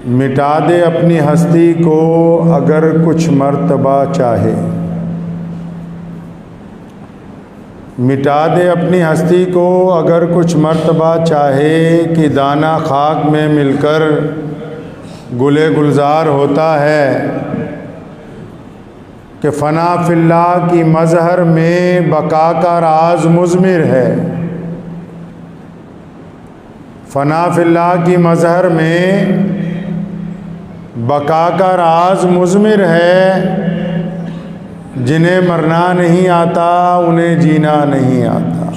मिटा दे अपनी हस्ती को अगर कुछ मर्तबा चाहे, मिटा दे अपनी हस्ती को अगर कुछ मर्तबा चाहे, कि दाना खाक में मिलकर गुले गुलजार होता है, कि फ़ना फिल्लाह की मज़हर में बका का राज मुज़मिर है। फ़ना फिल्लाह की मज़हर में बका का राज मुज़मिर है, जिन्हें मरना नहीं आता उन्हें जीना नहीं आता।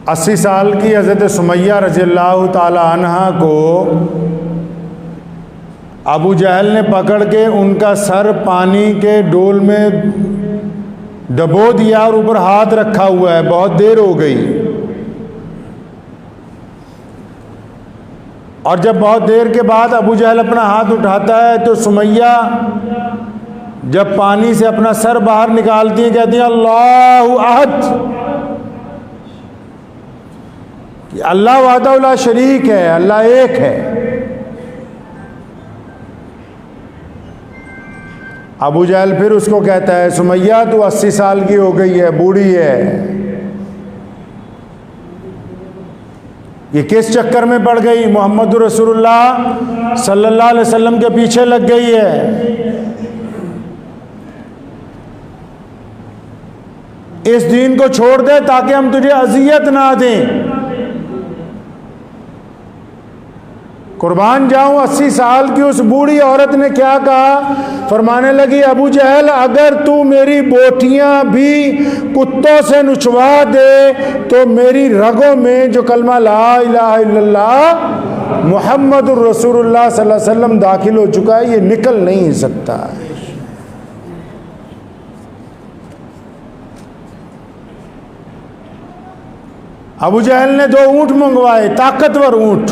80 साल की हज़रत सुमैया रज़ियल्लाहु ताला अन्हा को अबू जहल ने पकड़ के उनका सर पानी के डोल में डबो दिया और ऊपर हाथ रखा हुआ है, बहुत देर हो गई। और जब बहुत देर के बाद अबू जहल अपना हाथ उठाता है तो सुमैया जब पानी से अपना सर बाहर निकालती है, कहती है अल्लाहु अहद, कि अल्लाह वहदहु ला शरीक है, अल्लाह एक है। अबू जहल फिर उसको कहता है सुमैया तू 80 साल की हो गई है, बूढ़ी है, ये किस चक्कर में पड़ गई? मोहम्मद रसूलुल्लाह सल्लल्लाहु अलैहि वसल्लम के पीछे लग गई है। इस दीन को छोड़ दे ताकि हम तुझे अजियत ना दें। कुर्बान जाऊं, 80 साल की उस बूढ़ी औरत ने क्या कहा? फरमाने लगी अबू जहल अगर तू मेरी बोटियां भी कुत्तों से नुचवा दे तो मेरी रगों में जो कलमा ला इलाहा इल्लल्लाह मुहम्मदुर रसूलुल्लाह सल्लल्लाहु अलैहि वसल्लम दाखिल हो चुका है, ये निकल नहीं सकता। अबू जहल ने 2 ऊंट मंगवाए, ताकतवर ऊंट।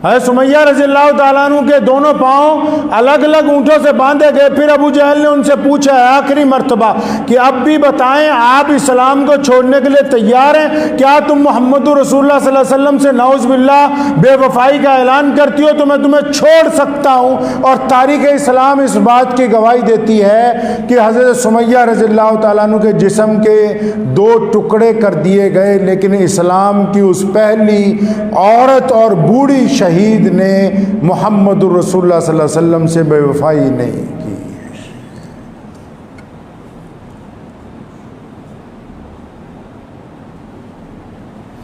है सुमैया रज़ियल्लाहु ताला अन्हु के दोनों पांव अलग अलग ऊँटों से बांधे गए। फिर अबू जहल ने उनसे पूछा आखिरी मर्तबा कि अब भी बताएं आप इस्लाम को छोड़ने के लिए तैयार हैं? क्या तुम मोहम्मद रसूलुल्लाह सल्लल्लाहु अलैहि वसल्लम से नाउज़ बिल्लाह बेवफाई का ऐलान करती हो तो मैं तुम्हें छोड़ सकता हूँ। और तारीख़ इस्लाम इस बात की गवाही देती है कि हज़रत सुमैया रज़ियल्लाहु ताला अन्हु के जिस्म के 2 टुकड़े कर दिए गए, लेकिन इस्लाम की उस पहली औरत और बूढ़ी शहीद ने मोहम्मद रसूलुल्लाह सल्लल्लाहु अलैहि वसल्लम से बेवफाई नहीं की।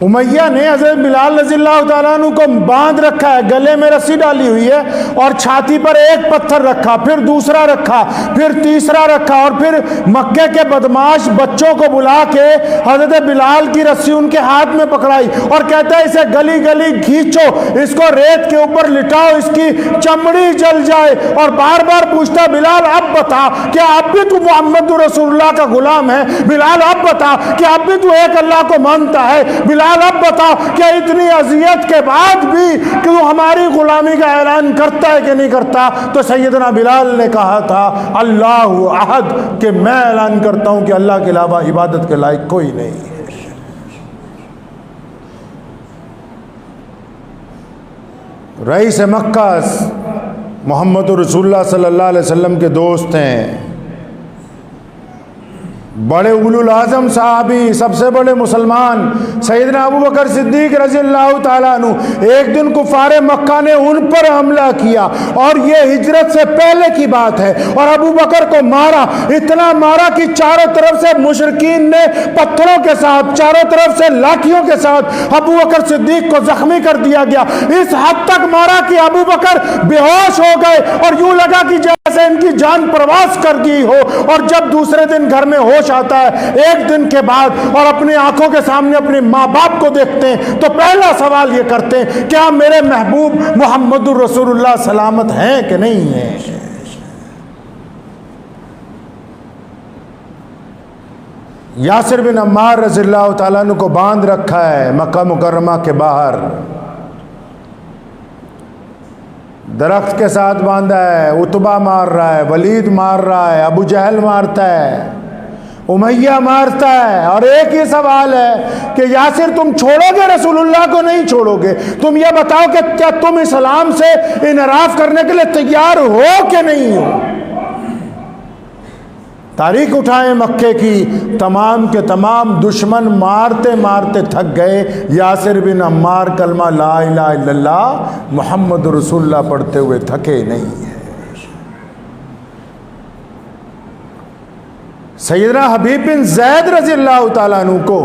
उमैया ने हज़रत बिलाल रज़ियल्लाहु ताला अन्हु को बांध रखा है, गले में रस्सी डाली हुई है और छाती पर एक पत्थर रखा, फिर दूसरा रखा, फिर तीसरा रखा और फिर मक्के के बदमाश बच्चों को बुला के हज़रत बिलाल की रस्सी उनके हाथ में पकड़ाई और कहता है इसे गली गली खींचो, इसको रेत के ऊपर लिटाओ, इसकी चमड़ी जल जाए। और बार बार पूछता बिलाल अब बता क्या अब भी तू मोहम्मद रसूलुल्लाह का गुलाम है? बिलाल अब बता कि अब भी तू एक अल्लाह को मानता है? बिलाल अब बता क्या इतनी अजियत के बाद भी कि तू हमारी गुलामी का ऐलान करता है कि नहीं करता? तो सैयदना बिलाल ने कहा था अल्लाहु अहद, कि मैं ऐलान करता हूं कि अल्लाह के अलावा इबादत के लायक कोई नहीं है। रईस मक्का मोहम्मद रसूलुल्लाह सल्लल्लाहु अलैहि वसल्लम के दोस्त हैं, बड़े उलुल आज़म साहबी, सबसे बड़े मुसलमान सैयदना अबू बकर सिद्दीक रज़ियल्लाहु ताला अन्हु। एक दिन कुफारे मक्का ने उन पर हमला किया और ये हिजरत से पहले की बात है, और अबू बकर को मारा, इतना मारा कि चारों तरफ से मुशरिकीन ने पत्थरों के साथ, चारों तरफ से लाठियों के साथ अबू बकर सिद्दीक को जख्मी कर दिया गया। इस हद तक मारा कि अबू बकर बेहोश हो गए और यूं लगा कि जैसे इनकी जान प्रवास कर गई हो। और जब दूसरे दिन घर में होश आता है, एक दिन के बाद, और अपनी आंखों के सामने अपने माँ बाप को देखते हैं तो पहला सवाल ये करते हैं क्या मेरे महबूब मोहम्मद रसूलुल्लाह सलामत हैं कि नहीं है? यासिर बिन अम्मार रज़ियल्लाहु ताला अन्हु को बांध रखा है मक्का मुकर्रमा के बाहर, दरख्त के साथ बांधा है। उतबा मार रहा है, वलीद मार रहा है, अबू जहल मारता है, उमैया मारता है। और एक ही सवाल है कि यासिर तुम छोड़ोगे रसूलुल्लाह को? नहीं छोड़ोगे। तुम ये बताओ कि क्या तुम इस्लाम से इनराफ करने के लिए तैयार हो कि नहीं हो? तारीख उठाए मक्के की, तमाम के तमाम दुश्मन मारते मारते थक गए। यासिर बिन अम्मार कलमा ला इलाहा इल्लल्लाह मुहम्मद रसूलुल्लाह पढ़ते हुए थके नहीं है। सैयदना हबीब बिन ज़ैद रज़ियल्लाहु ताला अन्हु को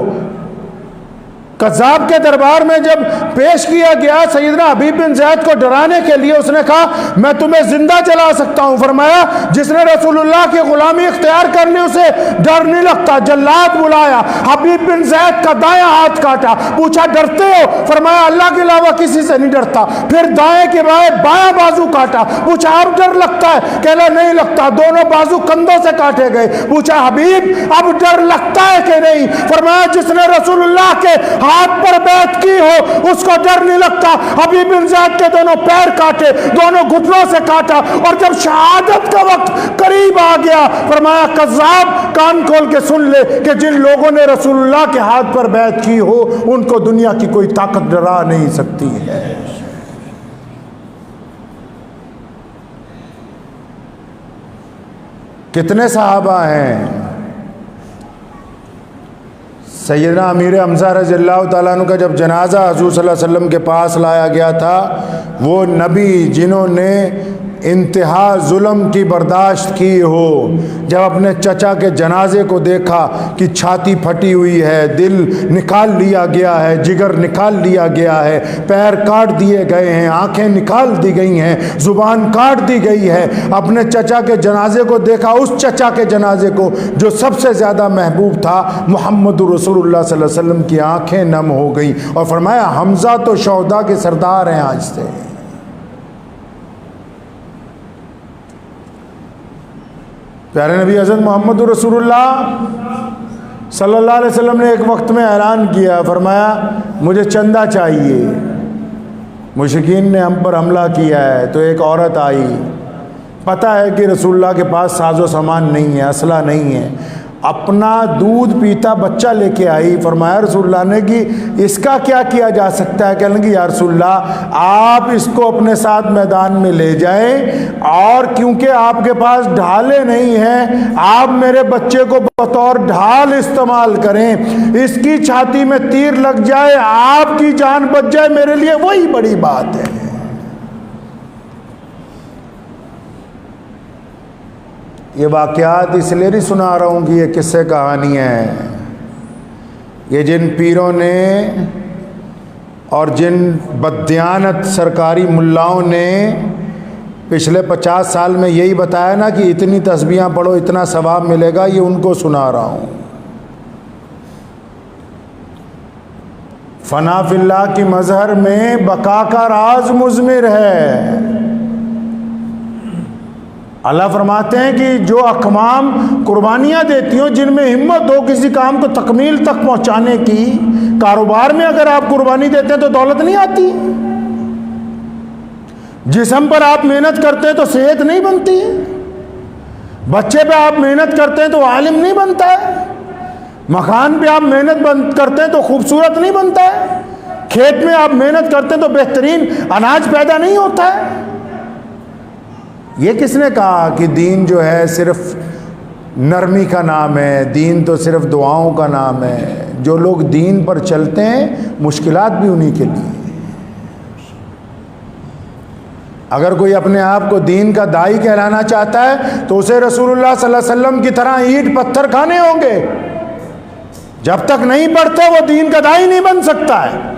कज़्ज़ाब के दरबार में जब पेश किया गया, सैयदना हबीब बिन ज़ैद को डराने के लिए उसने कहा मैं तुम्हें जिंदा जला सकता हूं। फरमाया जिसने रसूलुल्लाह की गुलामी इख्तियार कर ली उसे डर नहीं लगता। जल्लाद बुलाया, हबीब बिन ज़ैद का दायां हाथ काटा, पूछा डरते हो? फरमाया अल्लाह के अलावा किसी से नहीं डरता। फिर दाएं के बायां बाजू काटा, पूछा अब डर लगता है? कहला नहीं लगता। दोनों बाजू कंधों से काटे गए। पूछा हबीब अब डर लगता है कि नहीं? फरमाया जिसने रसूलुल्लाह के हाथ पर बैत की हो उसको डर नहीं लगता। हबीब बिन ज़ैद के दोनों पैर काटे, दोनों घुटनों से काटा, और जब शहादत का वक्त करीब आ गया फरमाया कज़्ज़ाब कान खोल के सुन ले कि जिन लोगों ने रसूलुल्लाह के हाथ पर बैत की हो उनको दुनिया की कोई ताकत डरा नहीं सकती है। कितने सहाबा हैं? सैयदना अमीर हमज़ा रज़ियल्लाहु ताला अन्हु का जब जनाजा हुज़ूर सल्लल्लाहु अलैहि वसल्लम के पास लाया गया था, वो नबी जिन्होंने इंतहा जुल्म की बर्दाश्त की हो, जब अपने चचा के जनाजे को देखा कि छाती फटी हुई है, दिल निकाल लिया गया है, जिगर निकाल लिया गया है, पैर काट दिए गए हैं, आंखें निकाल दी गई हैं, ज़ुबान काट दी गई है, अपने चचा के जनाजे को देखा, उस चचा के जनाजे को जो सबसे ज़्यादा महबूब था मुहम्मद रसूलुल्लाह सल्लल्लाहु अलैहि वसल्लम की आंखें नम हो गई और फरमाया हमज़ा तो शौहदा के सरदार हैं आज से। प्यारे नबी हज़रत मोहम्मद रसूलुल्लाह सल्लल्लाहु अलैहि वसल्लम ने एक वक्त में ऐलान किया, फरमाया मुझे चंदा चाहिए, मुशरिकीन ने हम पर हमला किया है। तो एक औरत आई, पता है कि रसूलुल्लाह के पास साजो सामान नहीं है, असला नहीं है, अपना दूध पीता बच्चा लेके आई। फरमाया रसूलुल्लाह ने कि इसका क्या किया जा सकता है? कहने लगी या रसूलुल्लाह आप इसको अपने साथ मैदान में ले जाएं, और क्योंकि आपके पास ढाले नहीं हैं आप मेरे बच्चे को बतौर ढाल इस्तेमाल करें, इसकी छाती में तीर लग जाए, आपकी जान बच जाए, मेरे लिए वही बड़ी बात है। ये वाक़यात इसलिए नहीं सुना रहा हूँ कि ये किस्से कहानियाँ हैं। ये जिन पीरों ने और जिन बददियानत सरकारी मुल्लाओं ने पिछले 50 साल में यही बताया ना कि इतनी तस्बीहां पढ़ो इतना सवाब मिलेगा, ये उनको सुना रहा हूँ। फना फिल्लाह की मजहर में बका का राज मुज़मिर है। अल्लाह फरमाते हैं कि जो अकवाम कुर्बानियाँ देती हो, जिनमें हिम्मत हो किसी काम को तकमील तक पहुँचाने की, कारोबार में अगर आप कुर्बानी देते हैं तो दौलत नहीं आती, जिस्म पर आप मेहनत करते हैं तो सेहत नहीं बनती, बच्चे पे आप मेहनत करते हैं तो आलिम नहीं बनता है, मकान पे आप मेहनत करते हैं तो खूबसूरत नहीं बनता है, खेत में आप मेहनत करते हैं तो बेहतरीन अनाज पैदा नहीं होता है। ये किसने कहा कि दीन जो है सिर्फ नरमी का नाम है, दीन तो सिर्फ दुआओं का नाम है। जो लोग दीन पर चलते हैं मुश्किलात भी उन्हीं के लिए। अगर कोई अपने आप को दीन का दाई कहलाना चाहता है तो उसे रसूलुल्लाह सल्लल्लाहु अलैहि वसल्लम की तरह ईंट पत्थर खाने होंगे। जब तक नहीं पढ़ते वो दीन का दाई नहीं बन सकता है।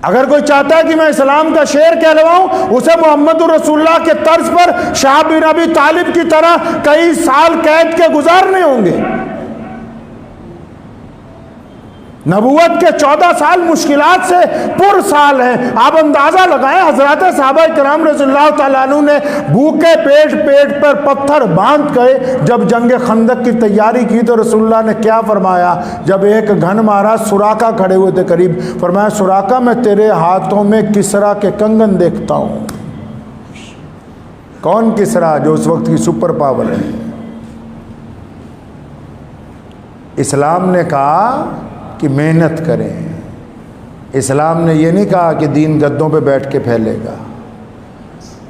अगर कोई चाहता है कि मैं इस्लाम का शेर कहलवाऊं, उसे मोहम्मद रसूलुल्लाह के तर्ज पर शाह बिन अबी तालिब की तरह कई साल कैद के गुजारने होंगे। नबूवत के 14 साल मुश्किलात से पुर साल हैं। आप अंदाज़ा लगाएं, हज़रत सहाबा किराम रज़ियल्लाहु ताला अन्हु ने भूखे पेट पर पत्थर बांध के जब जंग खंदक की तैयारी की तो रसूलुल्लाह ने क्या फरमाया? जब एक घन मारा, सुराका खड़े हुए थे करीब, फरमाया सुराका मैं तेरे हाथों में किसरा के कंगन देखता हूँ। कौन किसरा? जो उस वक्त की सुपर पावर है। इस्लाम ने कहा कि मेहनत करें। इस्लाम ने ये नहीं कहा कि दीन गद्दों पे बैठ के फैलेगा।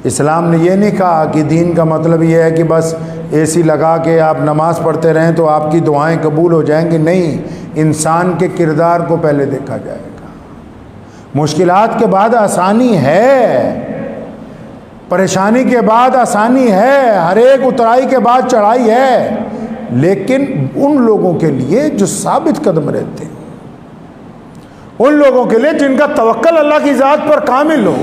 इस्लाम ने ये नहीं कहा कि दीन का मतलब ये है कि बस एसी लगा के आप नमाज़ पढ़ते रहें तो आपकी दुआएं कबूल हो जाएंगी। नहीं, इंसान के किरदार को पहले देखा जाएगा। मुश्किलात के बाद आसानी है, परेशानी के बाद आसानी है, हर एक उतराई के बाद चढ़ाई है, लेकिन उन लोगों के लिए जो साबित कदम रहते हैं, उन लोगों के लिए जिनका तवक्कल अल्लाह की ज़ात पर कामिल हो,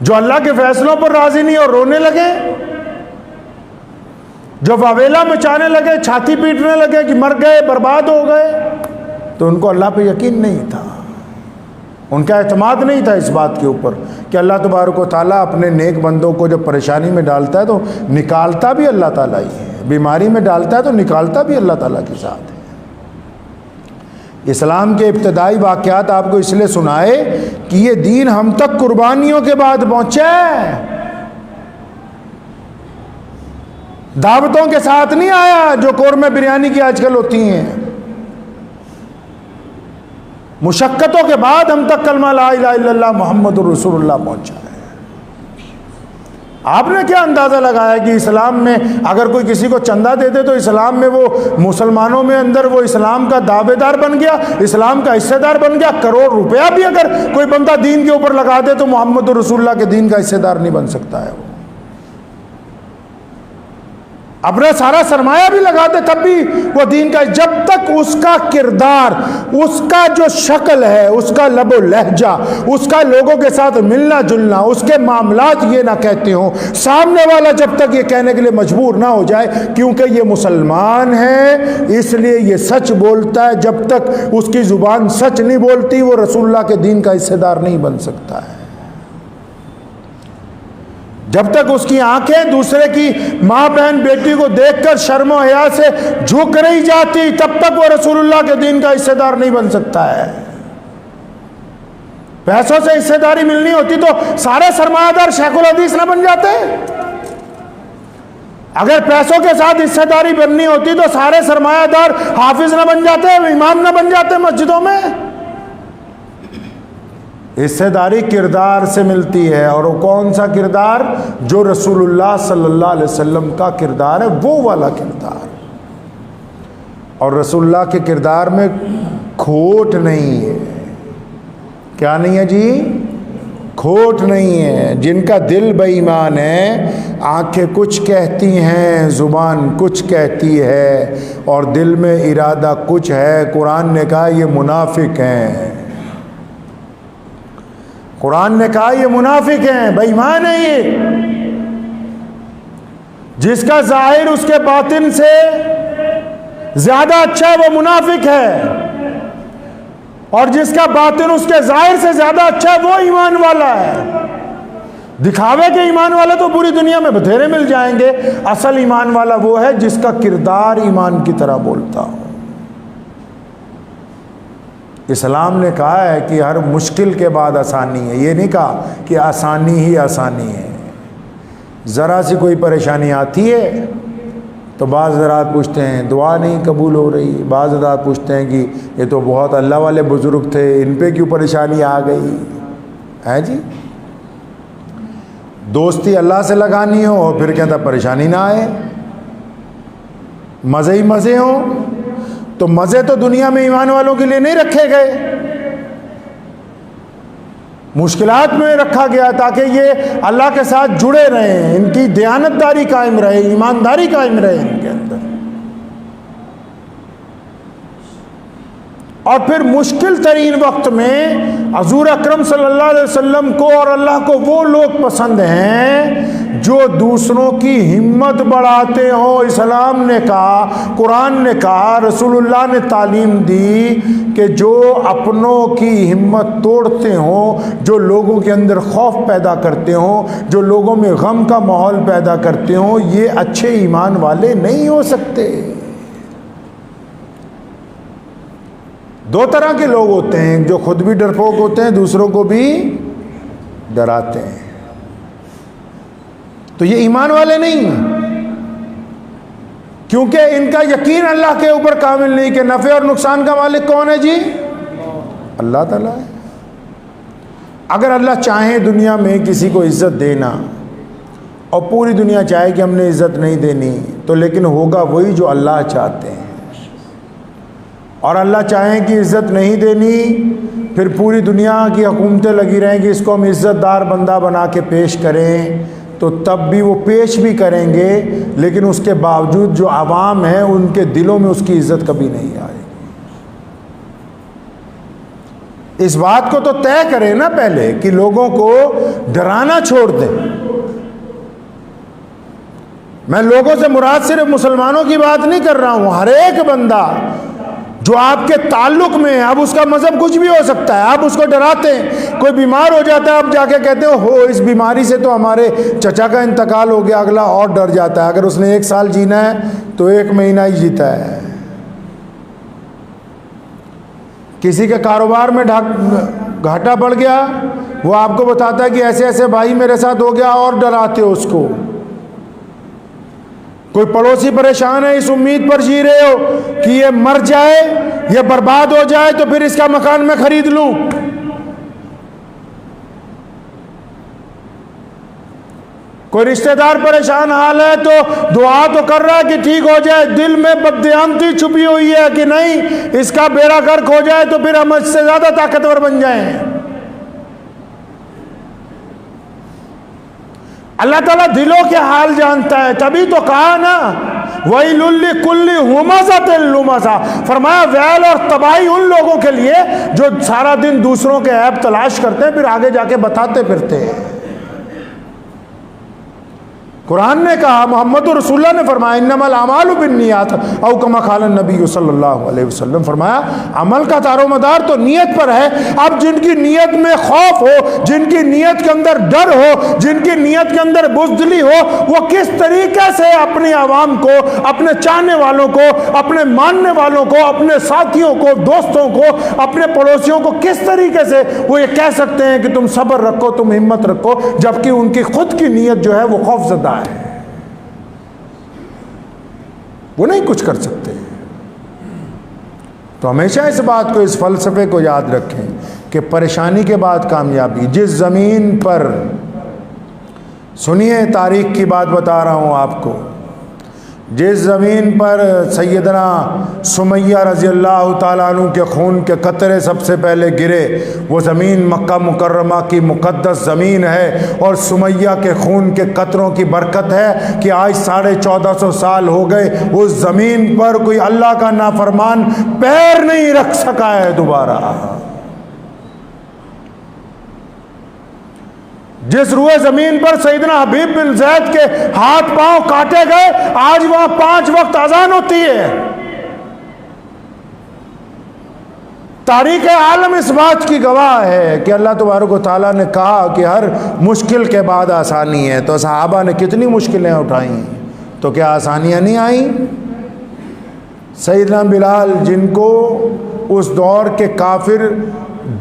जो अल्लाह के फैसलों पर राजी नहीं और रोने लगे, जो वावेला मचाने लगे, छाती पीटने लगे कि मर गए, बर्बाद हो गए, तो उनको अल्लाह पे यकीन नहीं था, उनका एतमाद नहीं था इस बात के ऊपर कि अल्लाह तबारक व तआला अपने नेक बंदों को जब परेशानी में डालता है तो निकालता भी अल्लाह ताला ही है, बीमारी में डालता है तो निकालता भी अल्लाह ताला के साथ है। इस्लाम के इब्तदाई वाक़यात आपको इसलिए सुनाए कि ये दीन हम तक कुर्बानियों के बाद पहुँचे, दावतों के साथ नहीं आया जो कौरमे बिरयानी की आजकल होती हैं। मुशक्क़तों के बाद हम तक कलमा ला इलाहा इल्लल्लाह मुहम्मदुर रसूलुल्लाह पहुंचा है। आपने क्या अंदाज़ा लगाया कि इस्लाम में अगर कोई किसी को चंदा दे दे तो इस्लाम में वो मुसलमानों में अंदर वो इस्लाम का दावेदार बन गया, इस्लाम का हिस्सेदार बन गया। करोड़ रुपया भी अगर कोई बंदा दीन के ऊपर लगा दे तो मुहम्मद रसूलुल्लाह के दीन का हिस्सेदार नहीं बन सकता है। वो अपना सारा सरमाया भी लगा दे तब भी वो दीन का, जब तक उसका किरदार, उसका जो शक्ल है, उसका लबो लहजा, उसका लोगों के साथ मिलना जुलना, उसके मामलात ये ना कहते हो, सामने वाला जब तक ये कहने के लिए मजबूर ना हो जाए क्योंकि ये मुसलमान है इसलिए ये सच बोलता है, जब तक उसकी जुबान सच नहीं बोलती वो रसूलुल्लाह के दीन का हिस्सेदार नहीं बन सकता है। जब तक उसकी आंखें दूसरे की माँ बहन बेटी को देखकर शर्म और हया से झुक नहीं जाती तब तक वो रसूलुल्लाह के दीन का हिस्सेदार नहीं बन सकता है। पैसों से हिस्सेदारी मिलनी होती तो सारे सरमायादार शेखुल हदीस ना बन जाते। अगर पैसों के साथ हिस्सेदारी बननी होती तो सारे सरमायादार हाफिज ना बन जाते, इमाम ना बन जाते मस्जिदों में। हिस्सेदारी किरदार से मिलती है, और वो कौन सा किरदार? जो रसूलुल्लाह सल्लल्लाहु अलैहि वसल्लम का किरदार है, वो वाला किरदार। और रसूलुल्लाह के किरदार में खोट नहीं है। क्या नहीं है जी? खोट नहीं है। जिनका दिल बेईमान है, आंखें कुछ कहती हैं, ज़ुबान कुछ कहती है, और दिल में इरादा कुछ है। कुरान ने कहा ये मुनाफिक हैं। कुरान ने कहा ये मुनाफिक हैं, बेईमान है ये। जिसका जाहिर उसके बातिन से ज्यादा अच्छा है वो मुनाफिक है, और जिसका बातिन उसके जाहिर से ज्यादा अच्छा है वो ईमान वाला है। दिखावे के ईमान वाले तो पूरी दुनिया में बथेरे मिल जाएंगे, असल ईमान वाला वो है जिसका किरदार ईमान की तरह बोलता हो। इस्लाम ने कहा है कि हर मुश्किल के बाद आसानी है, ये नहीं कहा कि आसानी ही आसानी है। ज़रा सी कोई परेशानी आती है तो बाज़ हज़रात पूछते हैं दुआ नहीं कबूल हो रही, बाज़ हज़रात पूछते हैं कि ये तो बहुत अल्लाह वाले बुज़ुर्ग थे, इन पे क्यों परेशानी आ गई है जी। दोस्ती अल्लाह से लगानी हो और फिर कहता परेशानी ना आए, मज़े ही मज़े हों, तो मज़े तो दुनिया में ईमान वालों के लिए नहीं रखे गए, मुश्किलात में रखा गया ताकि ये अल्लाह के साथ जुड़े रहें, इनकी दयानतदारी कायम रहे, ईमानदारी कायम रहे इनके अंदर। और फिर मुश्किल तरीन वक्त में हुज़ूर अकरम सल्लल्लाहु अलैहि वसल्लम को और अल्लाह को वो लोग पसंद हैं जो दूसरों की हिम्मत बढ़ाते हो। इस्लाम ने कहा, कुरान ने कहा, रसूलुल्लाह ने तालीम दी कि जो अपनों की हिम्मत तोड़ते हो, जो लोगों के अंदर खौफ पैदा करते हो, जो लोगों में गम का माहौल पैदा करते हो, ये अच्छे ईमान वाले नहीं हो सकते। दो तरह के लोग होते हैं, जो खुद भी डरपोक होते हैं, दूसरों को भी डराते हैं, तो ये ईमान वाले नहीं। क्योंकि इनका यकीन अल्लाह के ऊपर कामिल नहीं कि नफ़े और नुकसान का मालिक कौन है जी? अल्लाह ताला है। अगर अल्लाह चाहे दुनिया में किसी को इज़्ज़त देना और पूरी दुनिया चाहे कि हमने इज़्ज़त नहीं देनी, तो लेकिन होगा वही जो अल्लाह चाहते हैं। और अल्लाह चाहें कि इज़्ज़त नहीं देनी, फिर पूरी दुनिया की हुकूमतें लगी रहें कि इसको हम इज़्ज़तदार बंदा बना के पेश करें, तो तब भी वो पेश भी करेंगे, लेकिन उसके बावजूद जो आवाम है उनके दिलों में उसकी इज़्ज़त कभी नहीं आएगी। इस बात को तो तय करें ना पहले कि लोगों को डराना छोड़ दें। मैं लोगों से मुराद सिर्फ मुसलमानों की बात नहीं कर रहा हूं, हर एक बंदा जो आपके ताल्लुक में है, अब उसका मजहब कुछ भी हो सकता है, आप उसको डराते हैं। कोई बीमार हो जाता है, अब जाके कहते हो इस बीमारी से तो हमारे चचा का इंतकाल हो गया, अगला और डर जाता है। अगर उसने 1 साल जीना है तो 1 महीना ही जीता है। किसी के कारोबार में घाटा पड़ गया, वो आपको बताता है कि ऐसे ऐसे भाई मेरे साथ हो गया, और डराते हो उसको। कोई पड़ोसी परेशान है, इस उम्मीद पर जी रहे हो कि ये मर जाए, ये बर्बाद हो जाए तो फिर इसका मकान मैं खरीद लूं। कोई रिश्तेदार परेशान हाल है तो दुआ तो कर रहा है कि ठीक हो जाए, दिल में बददियानती छुपी हुई है कि नहीं इसका बेड़ा गर्क हो जाए तो फिर हम इससे ज्यादा ताकतवर बन जाएं। अल्लाह ताला दिलों के हाल जानता है, तभी तो कहा ना वही लुल्ली कुल्ली हुमाज़ातिल लुमाज़ा, फरमाया वैल और तबाही उन लोगों के लिए जो सारा दिन दूसरों के ऐब तलाश करते हैं फिर आगे जाके बताते फिरते हैं। कुरान ने कहा, मोहम्मद रसूलुल्लाह ने फरमाया इन्नमल अमालु बिन्नियात औ कमा क़ाल नबी सल्लल्लाहु अलैहि वसल्लम, फरमाया अमल का तारोमदार तो नियत पर है। अब जिनकी नियत में खौफ हो, जिनकी नियत के अंदर डर हो, जिनकी नियत के अंदर बुज़दिली हो, वो किस तरीके से अपनी आवाम को, अपने चाहने वालों को, अपने मानने वालों को, अपने साथियों को, दोस्तों को, अपने पड़ोसियों को किस तरीके से वो ये कह सकते हैं कि तुम सब्र रखो, तुम हिम्मत रखो, जबकि उनकी खुद की नियत जो है वो खौफजदा है, वो नहीं कुछ कर सकते। तो हमेशा इस बात को, इस फलसफे को याद रखें कि परेशानी के बाद कामयाबी। जिस ज़मीन पर, सुनिए तारीख की बात बता रहा हूँ आपको, जिस ज़मीन पर सैयदना सुमैया रज़ी अल्लाह ताला अन्हु के खून के कतरे सबसे पहले गिरे, वो ज़मीन मक्का मुकर्रमा की मुक़द्दस ज़मीन है। और सुमैया के खून के कतरों की बरकत है कि आज 1450 साल हो गए उस ज़मीन पर कोई अल्लाह का नाफरमान पैर नहीं रख सका है दोबारा। जिस रुए जमीन पर सैयदना हबीब बिन ज़ैद के हाथ पांव काटे गए, आज वहां 5 वक्त अजान होती है। तारीख़ आलम इस बात की गवाह है कि अल्लाह तबारक व तआला ने कहा कि हर मुश्किल के बाद आसानी है। तो सहाबा ने कितनी मुश्किलें उठाई, तो क्या आसानियां नहीं आई? सैयदना बिलाल, जिनको उस दौर के काफिर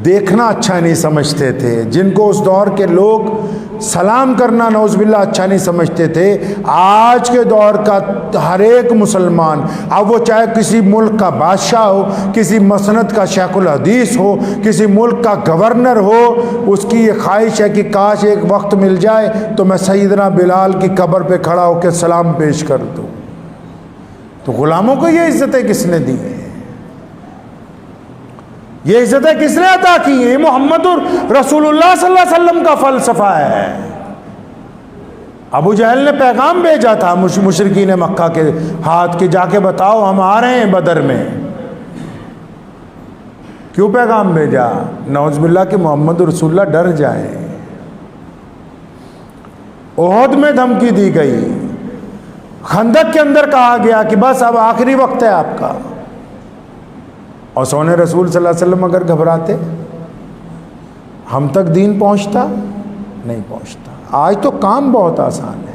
देखना अच्छा नहीं समझते थे, जिनको उस दौर के लोग सलाम करना नौज़बिल्लाह अच्छा नहीं समझते थे, आज के दौर का हर एक मुसलमान, अब वो चाहे किसी मुल्क का बादशाह हो, किसी मसनद का शेखुल हदीस हो, किसी मुल्क का गवर्नर हो, उसकी ये ख्वाहिश है कि काश एक वक्त मिल जाए तो मैं सैयदना बिलाल की कब्र पे खड़ा होकर सलाम पेश कर दूँ। तो ग़ुलामों को ये इज़्ज़तें किसने दी है? ये इज़्ज़तें किसने अता की है? मुहम्मदुर रसूलुल्लाह सल्लल्लाहु अलैहि वसल्लम का फ़लसफ़ा है। अबू जहल ने पैगाम भेजा था मुशरिकीन मक्का के हाथ कि जाके बताओ हम आ रहे हैं बदर में। क्यों पैगाम भेजा? नौज़बिल्लाह कि मोहम्मद रसूलुल्लाह डर जाए। ओहद में धमकी दी गई, खंदक के अंदर कहा गया कि बस अब आखिरी वक्त है आपका। और सोने रसूल सल्लल्लाहु अलैहि वसल्लम अगर घबराते, हम तक दीन पहुंचता? नहीं पहुंचता। आज तो काम बहुत आसान है,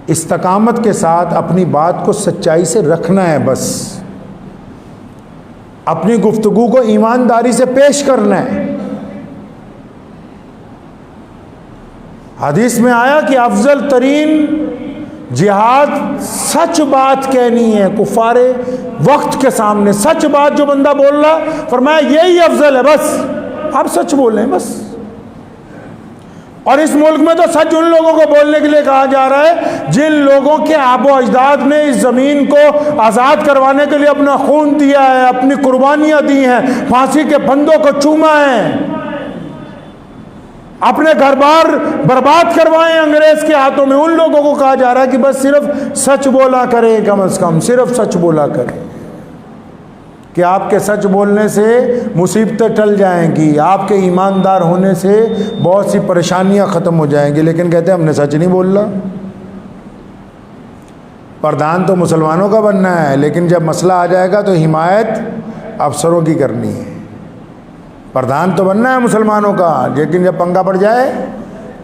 इस्तकामत के साथ अपनी बात को सच्चाई से रखना है, बस अपनी गुफ्तगू को ईमानदारी से पेश करना है। हदीस में आया कि अफजल तरीन जिहाद सच बात कहनी है, कुफारे वक्त के सामने सच बात जो बंदा बोल रहा, फरमाया यही अफजल है, बस आप सच बोल रहे हैं बस। और इस मुल्क में तो सच उन लोगों को बोलने के लिए कहा जा रहा है जिन लोगों के आबो अजदाद ने इस ज़मीन को आज़ाद करवाने के लिए अपना खून दिया है, अपनी कुर्बानियाँ दी हैं, फांसी के फंदों को चूमा है, अपने घर बार बर्बाद करवाए अंग्रेज के हाथों में। उन लोगों को कहा जा रहा है कि बस सिर्फ सच बोला करें, कम से कम सिर्फ सच बोला करें, कि आपके सच बोलने से मुसीबतें टल जाएंगी, आपके ईमानदार होने से बहुत सी परेशानियां ख़त्म हो जाएंगी। लेकिन कहते हैं हमने सच नहीं बोलना। प्रधान तो मुसलमानों का बनना है, लेकिन जब मसला आ जाएगा तो हिमायत अफसरों की करनी है। प्रधान तो बनना है मुसलमानों का, लेकिन जब पंगा पड़ जाए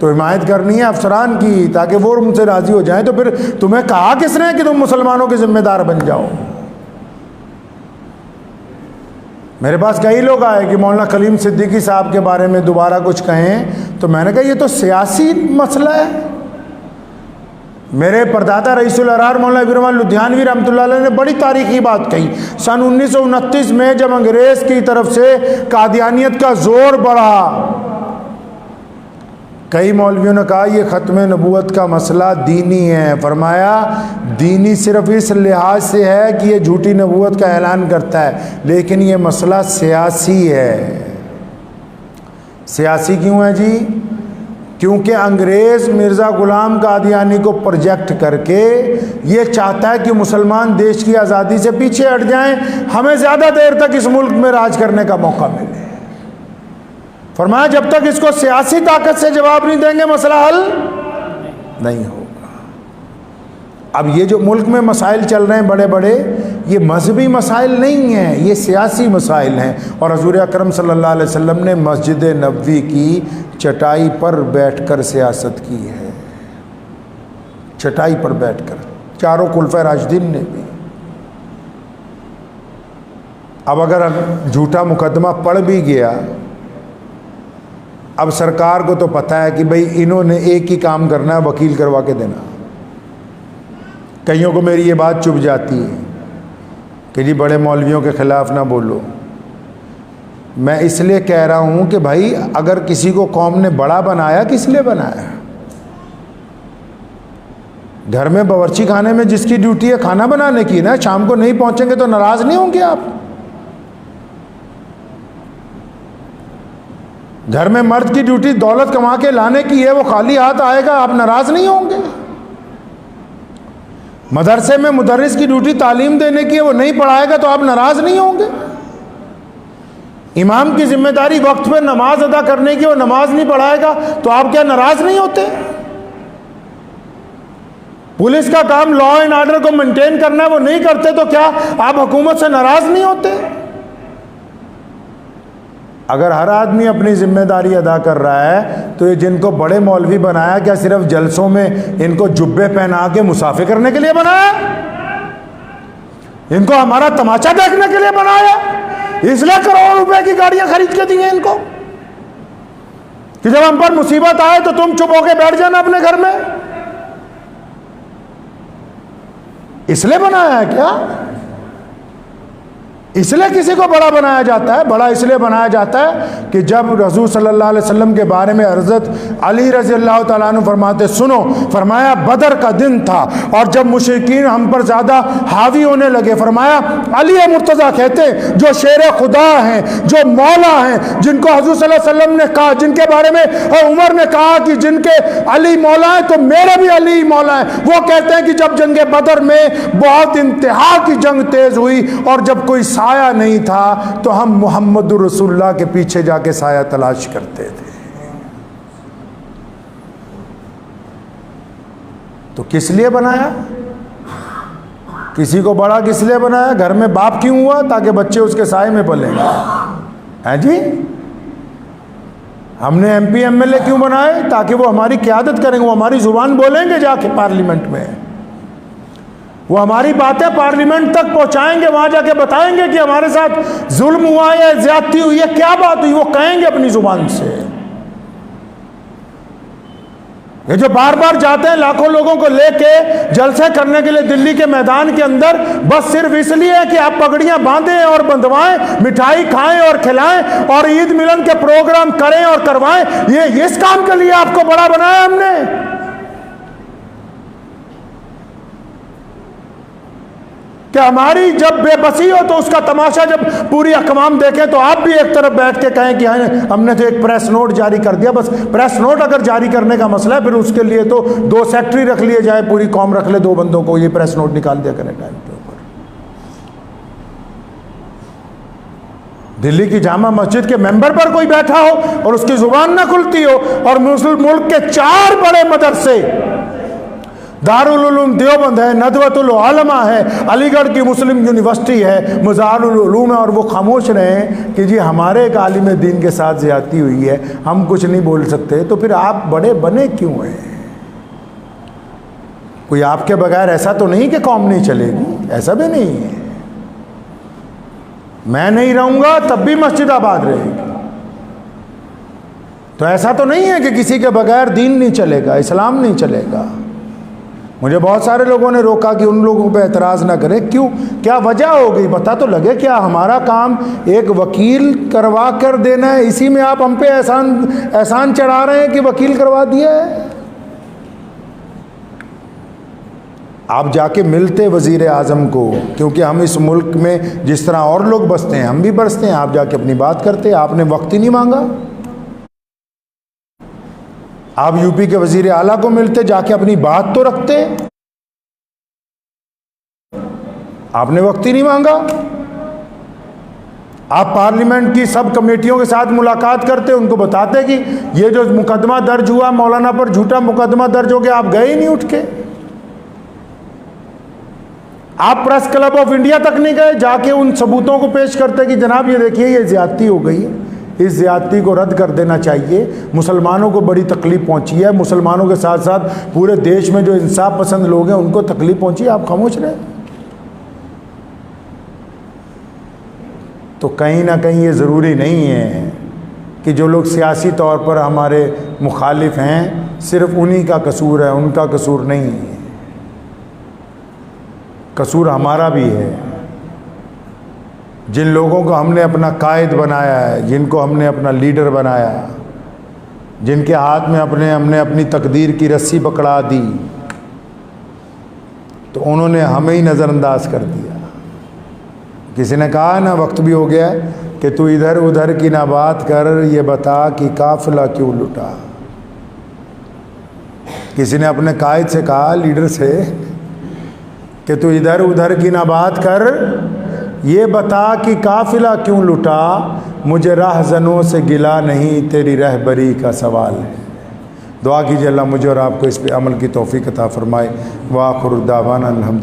तो हिमायत करनी है अफसरान की, ताकि वो उनसे राज़ी हो जाएं। तो फिर तुम्हें कहा किसने कि तुम मुसलमानों के ज़िम्मेदार बन जाओ? मेरे पास कई लोग आए कि मौलाना कलीम सिद्दीकी साहब के बारे में दोबारा कुछ कहें, तो मैंने कहा ये तो सियासी मसला है। मेरे परदादा रईसुल अरहार मौलाना इब्राहिम लुधियानवी रहमतुल्लाह अलैह ने बड़ी तारीखी बात कही। सन 1929 में जब अंग्रेज़ की तरफ से कादियानियत का जोर बढ़ा, कई मौलवियों ने कहा ये ख़त्म नबूवत का मसला दीनी है। फरमाया दीनी सिर्फ इस लिहाज से है कि ये झूठी नबूवत का ऐलान करता है, लेकिन ये मसला सियासी है। सियासी क्यों है जी? क्योंकि अंग्रेज़ मिर्ज़ा ग़ुलाम कादियानी को प्रोजेक्ट करके ये चाहता है कि मुसलमान देश की आज़ादी से पीछे हट जाएं, हमें ज़्यादा देर तक इस मुल्क में राज करने का मौका मिले। फरमाया जब तक इसको सियासी ताकत से जवाब नहीं देंगे मसला हल नहीं होगा। अब ये जो मुल्क में मसाइल चल रहे हैं बड़े बड़े, ये मजहबी मसाइल नहीं हैं, ये सियासी मसाइल हैं। और हजूर अकरम सल्लल्लाहु अलैहि वसल्लम ने मस्जिद नबवी की चटाई पर बैठकर सियासत की है, चटाई पर बैठकर, चारों खुलफा राशिदीन ने भी। अब अगर झूठा मुकदमा पड़ भी गया, अब सरकार को तो पता है कि भाई इन्होंने एक ही काम करना है, वकील करवा के देना। कईयों को मेरी ये बात चुभ जाती है कि जी बड़े मौलवियों के ख़िलाफ़ ना बोलो। मैं इसलिए कह रहा हूँ कि भाई अगर किसी को कौम ने बड़ा बनाया, किस लिए बनाया? घर में बावर्ची खाने में जिसकी ड्यूटी है खाना बनाने की ना, शाम को नहीं पहुँचेंगे तो नाराज़ नहीं होंगे आप? घर में मर्द की ड्यूटी दौलत कमा के लाने की है, वो खाली हाथ आएगा, आप नाराज़ नहीं होंगे? मदरसे में मुदर्रिस की ड्यूटी तालीम देने की है, वो नहीं पढ़ाएगा तो आप नाराज़ नहीं होंगे? इमाम की जिम्मेदारी वक्त पे नमाज अदा करने की, वो नमाज नहीं पढ़ाएगा तो आप क्या नाराज़ नहीं होते? पुलिस का काम लॉ एंड ऑर्डर को मेंटेन करना है, वो नहीं करते तो क्या आप हुकूमत से नाराज़ नहीं होते? अगर हर आदमी अपनी जिम्मेदारी अदा कर रहा है तो ये जिनको बड़े मौलवी बनाया, क्या सिर्फ जलसों में इनको जुब्बे पहना के मुसाफिर करने के लिए बनाया? इनको हमारा तमाचा देखने के लिए बनाया? इसलिए करोड़ों रुपए की गाड़ियां खरीद के दी हैं इनको कि जब हम पर मुसीबत आए तो तुम चुप होके बैठ जाना अपने घर में? इसलिए बनाया है क्या? इसलिए किसी को बड़ा बनाया जाता है? बड़ा इसलिए बनाया जाता है कि जब रसूल सल्लल्लाहु अलैहि वसल्लम के बारे में हज़रत अली रज़ी अल्लाह तआला अन्हु फरमाते, सुनो, फरमाया बदर का दिन था और जब मुशरिकीन हम पर ज़्यादा हावी होने लगे, फरमाया अली मुर्तज़ा कहते जो शेर खुदा हैं, जो मौला हैं, जिनको हज़रत सल्लल्लाहु अलैहि वसल्लम ने कहा, जिनके बारे में उमर ने कहा कि जिनके अली मौला हैं तो मेरे भी अली मौला हैं, वो कहते हैं कि जब जंग बदर में बहुत इंतहा की जंग तेज़ हुई और जब कोई साया नहीं था तो हम मोहम्मद रसूलुल्लाह के पीछे जाके साया तलाश करते थे। तो किस लिए बनाया? किसी को बड़ा किस लिए बनाया? घर में बाप क्यों हुआ? ताकि बच्चे उसके साए में पलेंगे। हैं जी? हमने एमपी एमएलए क्यों बनाए? ताकि वो हमारी क़यादत करेंगे, वो हमारी जुबान बोलेंगे जाके पार्लियामेंट में, वो हमारी बातें पार्लियामेंट तक पहुंचाएंगे, वहां जाके बताएंगे कि हमारे साथ जुल्म हुआ है, ज्यादती हुई है, क्या बात हुई, वो कहेंगे अपनी जुबान से। ये जो बार बार जाते हैं लाखों लोगों को लेके जलसे करने के लिए दिल्ली के मैदान के अंदर, बस सिर्फ इसलिए कि आप पगड़ियां बांधें और बंधवाएं, मिठाई खाएं और खिलाएं और ईद मिलन के प्रोग्राम करें और करवाएं, ये इस काम के लिए आपको बड़ा बनाया हमने। कि हमारी जब बेबसी हो तो उसका तमाशा जब पूरी अकवाम देखें तो आप भी एक तरफ बैठ के कहें कि हाँ हमने तो एक प्रेस नोट जारी कर दिया। बस प्रेस नोट अगर जारी करने का मसला है, फिर उसके लिए तो 2 सेक्रेटरी रख लिए जाए, पूरी कौम रख ले 2 बंदों को, ये प्रेस नोट निकाल दिया करें टाइम के ऊपर। दिल्ली की जामा मस्जिद के मेंबर पर कोई बैठा हो और उसकी जुबान ना खुलती हो, और मुस्लिम मुल्क के 4 बड़े मदरसे, दारुल उलूम देवबंद है, नदवतुल उलमा है, अलीगढ़ की मुस्लिम यूनिवर्सिटी है, मज़ारुल उलूम है, और वो खामोश रहे कि जी हमारे एक आलिम दीन के साथ ज़्यादती हुई है, हम कुछ नहीं बोल सकते। तो फिर आप बड़े बने क्यों हैं? कोई आपके बगैर ऐसा तो नहीं कि कौम नहीं चलेगी, ऐसा भी नहीं है। मैं नहीं रहूँगा तब भी मस्जिद आबाद रहेगी। तो ऐसा तो नहीं है कि किसी के बगैर दीन नहीं चलेगा, इस्लाम नहीं चलेगा। मुझे बहुत सारे लोगों ने रोका कि उन लोगों पे एतराज़ ना करें। क्यों, क्या वजह हो गई, पता तो लगे। क्या हमारा काम एक वकील करवा कर देना है, इसी में आप हम पे एहसान चढ़ा रहे हैं कि वकील करवा दिया है? आप जाके मिलते वज़ीर आज़म को, क्योंकि हम इस मुल्क में जिस तरह और लोग बसते हैं हम भी बसते हैं। आप जाके अपनी बात करते, आपने वक्त ही नहीं मांगा। आप यूपी के वजीर आला को मिलते, जाके अपनी बात तो रखते, आपने वक्त ही नहीं मांगा। आप पार्लियामेंट की सब कमेटियों के साथ मुलाकात करते, उनको बताते कि ये जो मुकदमा दर्ज हुआ मौलाना पर, झूठा मुकदमा दर्ज हो गया, आप गए ही नहीं उठ के। आप प्रेस क्लब ऑफ इंडिया तक नहीं गए, जाके उन सबूतों को पेश करते कि जनाब ये देखिए ये ज्यादती हो गई है, इस ज्यादती को रद्द कर देना चाहिए, मुसलमानों को बड़ी तकलीफ पहुंची है, मुसलमानों के साथ साथ पूरे देश में जो इंसाफ पसंद लोग हैं उनको तकलीफ पहुंची है, आप खामोश रहे। तो कहीं ना कहीं ये ज़रूरी नहीं है कि जो लोग सियासी तौर पर हमारे मुखालिफ हैं सिर्फ उन्हीं का कसूर है, उनका कसूर नहीं है, कसूर हमारा भी है। जिन लोगों को हमने अपना कायद बनाया है, जिनको हमने अपना लीडर बनाया, जिनके हाथ में हमने अपनी तकदीर की रस्सी पकड़ा दी, तो उन्होंने हमें ही नज़रअंदाज कर दिया। किसी ने कहा ना, वक्त भी हो गया कि तू इधर उधर की ना बात कर, ये बता कि काफिला क्यों लुटा। किसी ने अपने कायद से कहा, लीडर से, कि तू इधर उधर की ना बात कर, ये बता कि काफिला क्यों लुटा। मुझे राहज़नों से गिला नहीं, तेरी रहबरी का सवाल है। दुआ कीजिए अल्लाह मुझे और आपको इस पे अमल की तौफीक अता फरमाए। व आखिर दावाना अल्हम्दुलिल्लाह।